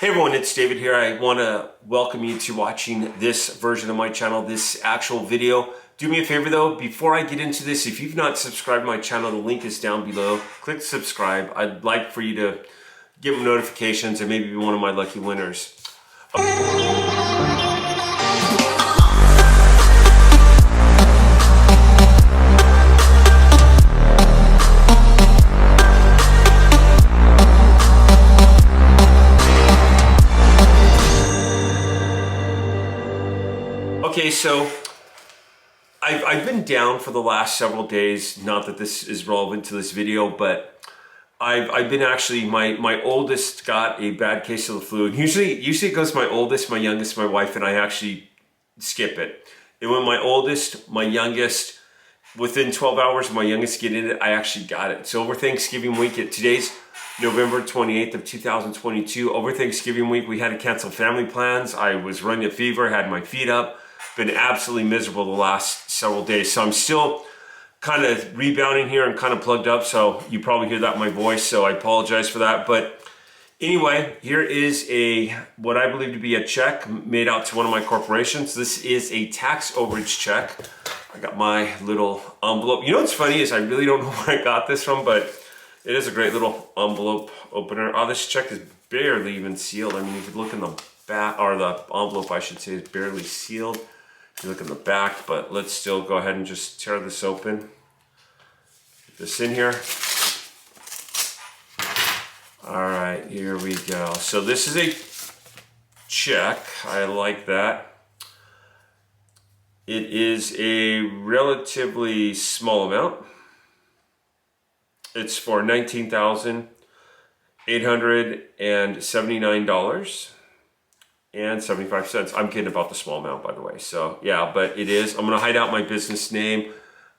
Hey everyone, it's David here. I want to welcome you to watching this version of my channel, this actual video. Do me a favor though, before I get into this, if you've not subscribed to my channel, the link is down below. Click subscribe. I'd like for you to give them notifications and maybe be one of my lucky winners. Okay, so I've been down for the last several days. Not that this is relevant to this video, but I've been actually, my oldest got a bad case of the flu. Usually it goes my oldest, my youngest, my wife, and I actually skip it. And when my oldest, my youngest, within 12 hours of my youngest getting it, I actually got it. So over Thanksgiving week, today's November 28th of 2022. Over Thanksgiving week, we had to cancel family plans. I was running a fever, had my feet up. Been absolutely miserable the last several days. So I'm still kind of rebounding here and kind of plugged up. So you probably hear that in my voice. So I apologize for that. But anyway, here is what I believe to be a check made out to one of my corporations. This is a tax overage check. I got my little envelope. You know what's funny is I really don't know where I got this from, but it is a great little envelope opener. Oh, this check is barely even sealed. I mean, if you look in the back, or the envelope I should say, is barely sealed. You look in the back, but let's still go ahead and just tear this open. Get this in here. All right, here we go. So this is a check. I like that. It is a relatively small amount. It's for $19,879. and 75 cents. I'm kidding about the small amount, by the way. So yeah, but it is. I'm gonna hide out my business name.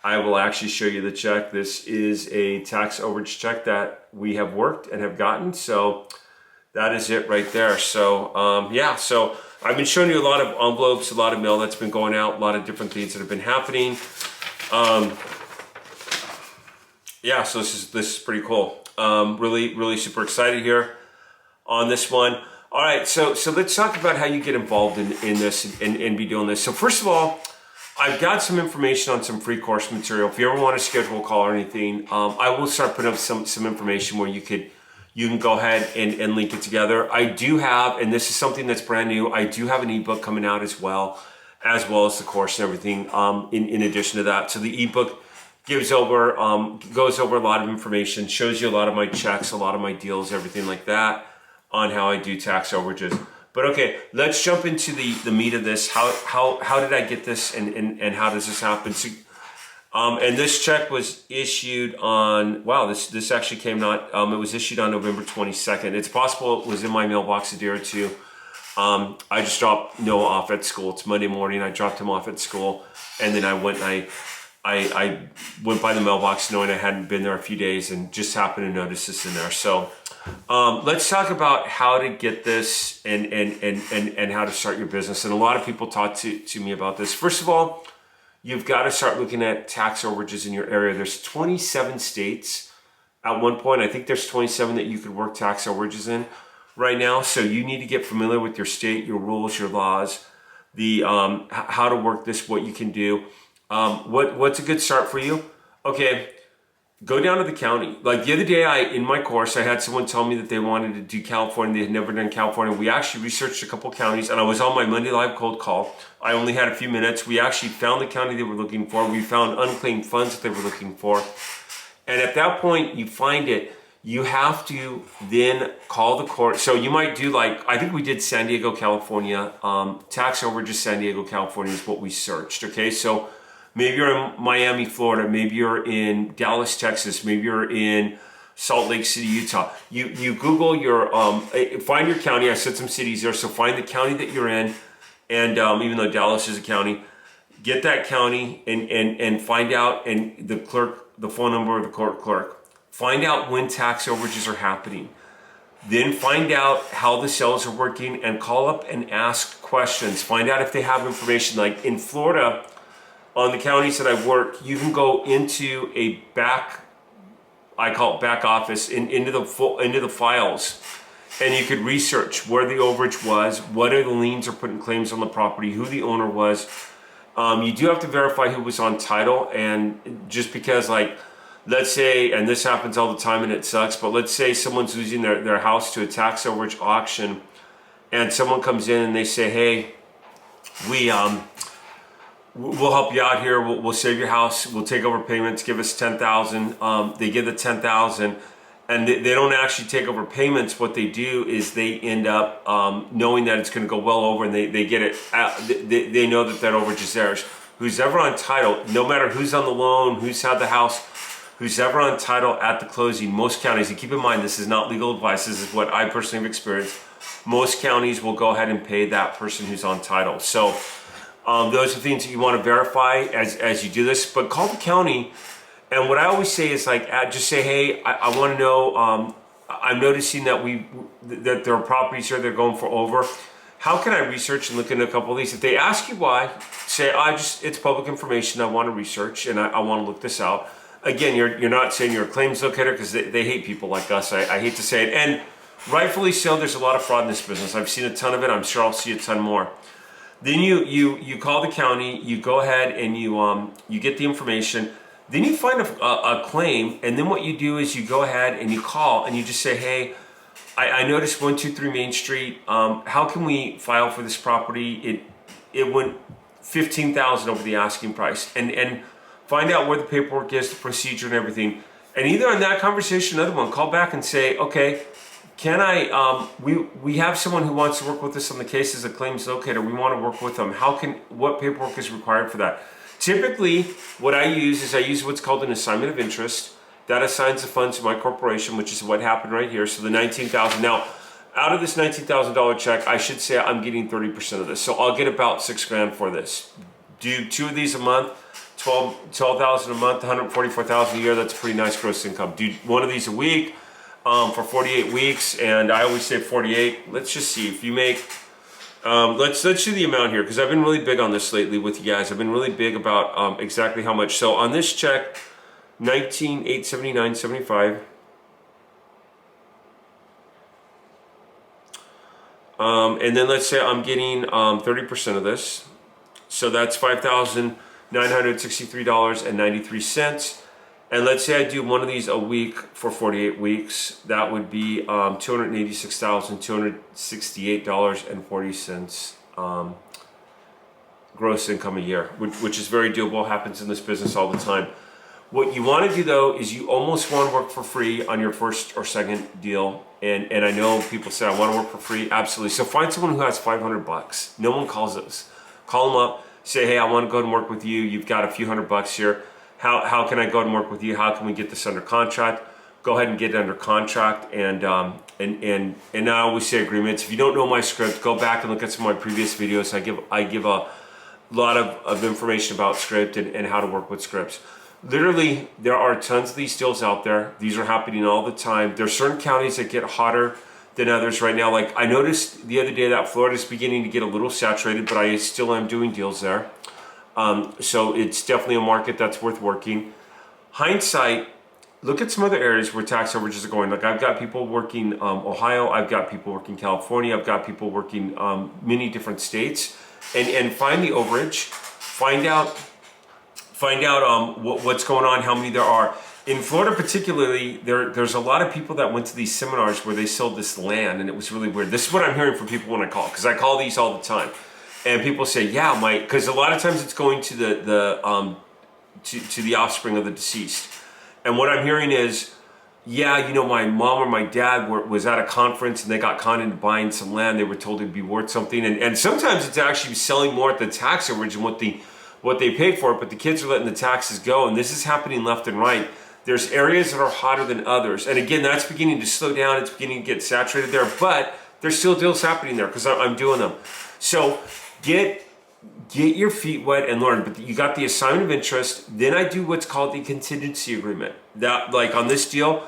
I will actually show you the check. This is a tax overage check that we have worked and have gotten. So that is it right there. So yeah, so I've been showing you a lot of envelopes, a lot of mail that's been going out, a lot of different things that have been happening. Yeah, so this is pretty cool. Really super excited here on this one. All right, so let's talk about how you get involved in this and be doing this. So first of all, I've got some information on some free course material. If you ever want to schedule a call or anything, I will start putting up some information where you can go ahead and link it together. I do have, and this is something that's brand new, I do have an ebook coming out as well as the course and everything in addition to that. So the ebook goes over a lot of information, shows you a lot of my checks, a lot of my deals, everything like that, on how I do tax overages. But okay, let's jump into the meat of this. How did I get this and how does this happen? So, and this check was issued on, wow, this actually came out, it was issued on November 22nd. It's possible it was in my mailbox a day or two. I just dropped Noah off at school. It's Monday morning. I dropped him off at school, and then I went and I went by the mailbox knowing I hadn't been there a few days and just happened to notice this in there. So let's talk about how to get this and how to start your business. And a lot of people talk to me about this. First of all, you've got to start looking at tax overages in your area. There's 27 states. At one point, I think there's 27 that you could work tax overages in right now. So you need to get familiar with your state, your rules, your laws, the how to work this, what you can do. What's a good start for you? Okay, go down to the county. Like the other day, in my course, I had someone tell me that they wanted to do California. They had never done California. We actually researched a couple counties, and I was on my Monday Live cold call. I only had a few minutes. We actually found the county they were looking for. We found unclaimed funds that they were looking for. And at that point, you find it. You have to then call the court. So you might do like, I think we did San Diego, California. Tax overages San Diego, California is what we searched, okay? So maybe you're in Miami, Florida. Maybe you're in Dallas, Texas. Maybe you're in Salt Lake City, Utah. You Google your, find your county. I said some cities there. So find the county that you're in. And even though Dallas is a county, get that county and find out, and the phone number of the court clerk. Find out when tax overages are happening. Then find out how the sales are working and call up and ask questions. Find out if they have information. Like in Florida, on the counties that I've worked, you can go into I call it back office, into the files, and you could research where the overage was, what are the liens or putting claims on the property, who the owner was. You do have to verify who was on title, and just because, like, let's say, and this happens all the time and it sucks, but let's say someone's losing their house to a tax overage auction, and someone comes in and they say, hey, we'll help you out here, we'll save your house, we'll take over payments, give us $10,000. They give the $10,000, and they don't actually take over payments. What they do is they end up knowing that it's going to go well over, and they get it. They know that overage is theirs. Who's ever on title, no matter who's on the loan, who's had the house, who's ever on title at the closing, most counties, and keep in mind, this is not legal advice, this is what I personally have experienced, most counties will go ahead and pay that person who's on title. So those are things that you want to verify as you do this, but call the county. And what I always say is, like, just say, hey, I want to know, I'm noticing that there are properties here that are going for over. How can I research and look into a couple of these? If they ask you why, say, it's public information, I want to research and I want to look this out. Again, you're not saying you're a claims locator, because they hate people like us. I hate to say it, and rightfully so. There's a lot of fraud in this business. I've seen a ton of it. I'm sure I'll see a ton more. Then you call the county, you go ahead and you get the information. Then you find a claim, and then what you do is you go ahead and you call and you just say, hey, I noticed 123 Main Street. How can we file for this property? It went $15,000 over the asking price, and find out where the paperwork is, the procedure, and everything. And either in that conversation, another one, call back and say, okay, can I? We have someone who wants to work with us on the case as a claims locator. We want to work with them. What paperwork is required for that? Typically, what I use what's called an assignment of interest. That assigns the funds to my corporation, which is what happened right here. So the $19,000. Now, out of this $19,000 check, I should say I'm getting 30% of this. So I'll get about $6,000 for this. Do 2 of these a month, $12,000 a month, $144,000 a year. That's a pretty nice gross income. Do 1 of these a week for 48 weeks, and I always say 48. Let's just see if you make. Let's do the amount here, because I've been really big on this lately with you guys. I've been really big about exactly how much. So on this check, $19,879.75. And then let's say I'm getting 30% of this. So that's $5,963.93. And let's say I do 1 of these a week for 48 weeks. That would be $286,268.40 gross income a year, which is very doable, happens in this business all the time. What you want to do, though, is you almost want to work for free on your first or second deal. And I know people say, I want to work for free. Absolutely. So find someone who has $500. No one calls us. Call them up. Say, hey, I want to go and work with you. You've got a few $100 here. How can I go and work with you? How can we get this under contract? Go ahead and get it under contract. And I always say agreements. If you don't know my script, go back and look at some of my previous videos. I give a lot of information about script and how to work with scripts. Literally, there are tons of these deals out there. These are happening all the time. There are certain counties that get hotter than others right now. Like I noticed the other day that Florida's beginning to get a little saturated, but I still am doing deals there. So it's definitely a market that's worth working. Hindsight, look at some other areas where tax overages are going. Like I've got people working Ohio, I've got people working California, I've got people working many different states, and find the overage, find out what's going on, how many there are. In Florida particularly, there's a lot of people that went to these seminars where they sold this land, and it was really weird. This is what I'm hearing from people when I call, because I call these all the time. And people say, yeah, because a lot of times it's going to the offspring of the deceased. And what I'm hearing is, yeah, my mom or my dad was at a conference and they got conned into buying some land. They were told it'd be worth something. And sometimes it's actually selling more at the tax overage than what they paid for it, but the kids are letting the taxes go. And this is happening left and right. There's areas that are hotter than others. And again, that's beginning to slow down. It's beginning to get saturated there, but there's still deals happening there because I'm doing them. So get your feet wet and learn. But you got the assignment of interest. Then I do what's called the contingency agreement. That, like on this deal,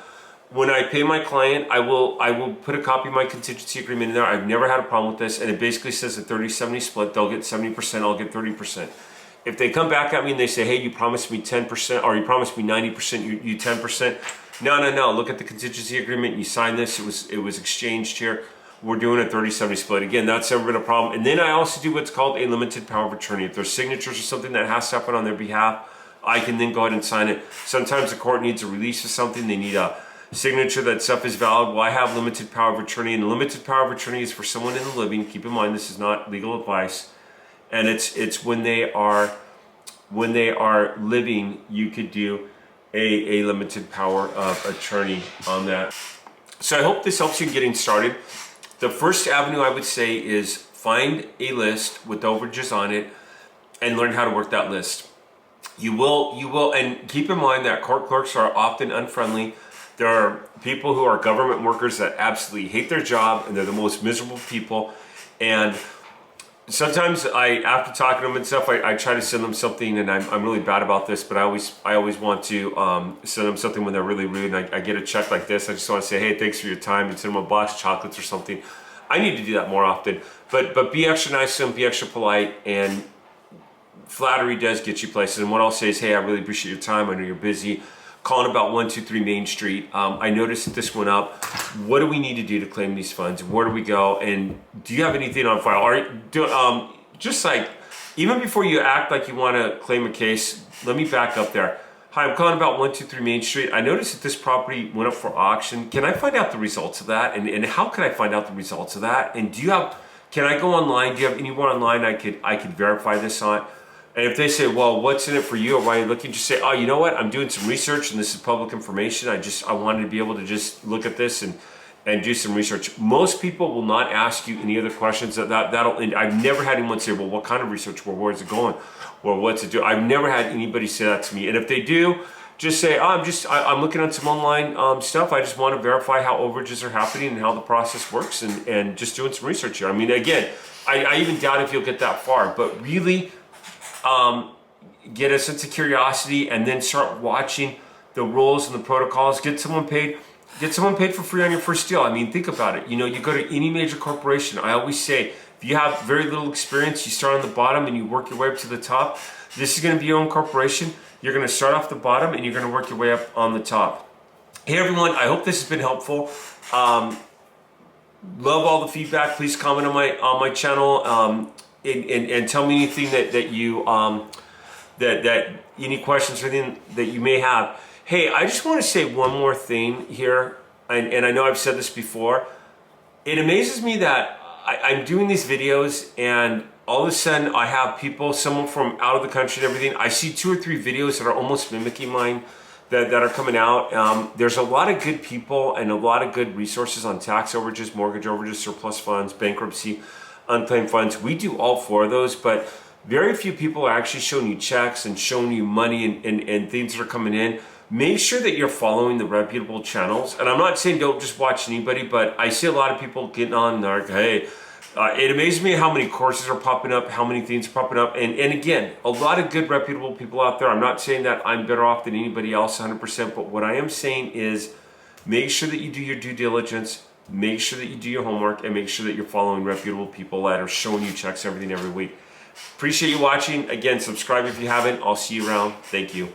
when I pay my client, I will put a copy of my contingency agreement in there. I've never had a problem with this, and it basically says a 30-70 split. They'll get 70%, I'll get 30%. If they come back at me and they say, hey, you promised me 10%, or you promised me 90%, you 10%, No, look at the contingency agreement. You signed this, it was exchanged here. We're doing a 30-70 split. Again, that's never been a problem. And then I also do what's called a limited power of attorney. If there's signatures or something that has to happen on their behalf, I can then go ahead and sign it. Sometimes the court needs a release of something. They need a signature that stuff is valid. Well, I have limited power of attorney, and the limited power of attorney is for someone in the living. Keep in mind, this is not legal advice. And it's when they are living, you could do a limited power of attorney on that. So I hope this helps you getting started. The first avenue I would say is find a list with overages on it and learn how to work that list. You will, and keep in mind that court clerks are often unfriendly. There are people who are government workers that absolutely hate their job, and they're the most miserable people. And sometimes after talking to them and stuff, I try to send them something, and I'm really bad about this, but I always want to send them something when they're really rude. And I get a check like this. I just want to say, hey, thanks for your time, and send them a box of chocolates or something. I need to do that more often. But be extra nice to them, be extra polite, and flattery does get you places. And what I'll say is, hey, I really appreciate your time. I know you're busy. Calling about 123 Main Street. I noticed that this went up. What do we need to do to claim these funds? Where do we go? And do you have anything on file? Just like, even before you act like you want to claim a case, let me back up there. Hi, I'm calling about 123 Main Street. I noticed that this property went up for auction. Can I find out the results of that? And how can I find out the results of that? And can I go online? Do you have anywhere online I could verify this on? And if they say, well, what's in it for you, or why are you looking, just say, oh, you know what? I'm doing some research and this is public information. I wanted to be able to just look at this and do some research. Most people will not ask you any other questions. I've never had anyone say, well, what kind of research? Well, where's it going? Or what's it do? I've never had anybody say that to me. And if they do, just say, oh, I'm looking at some online stuff. I just want to verify how overages are happening and how the process works, and just doing some research here. I mean, again, I even doubt if you'll get that far, but really, get a sense of curiosity and then start watching the rules and the protocols. Get someone paid for free on your first deal. I mean, think about it. You go to any major corporation. I always say, if you have very little experience, you start on the bottom and you work your way up to the top. This is going to be your own corporation. You're going to start off the bottom and you're going to work your way up on the top. Hey everyone, I hope this has been helpful. Love all the feedback. Please comment on my channel. And tell me anything that you that any questions or anything that you may have. Hey, I just want to say one more thing here, and I know I've said this before. It amazes me that I'm doing these videos, and all of a sudden I have people, someone from out of the country and everything. I see 2 or 3 videos that are almost mimicking mine that are coming out. There's a lot of good people and a lot of good resources on tax overages, mortgage overages, surplus funds, bankruptcy, unclaimed funds. We do all 4 of those, but very few people are actually showing you checks and showing you money and things that are coming in. Make sure that you're following the reputable channels. And I'm not saying don't just watch anybody, but I see a lot of people getting on and they're like, hey, it amazes me how many courses are popping up, how many things are popping up. And again, a lot of good reputable people out there. I'm not saying that I'm better off than anybody else 100%, but what I am saying is make sure that you do your due diligence. Make sure that you do your homework, and make sure that you're following reputable people that are showing you checks every week. Appreciate you watching. Again, subscribe if you haven't. I'll see you around. Thank you.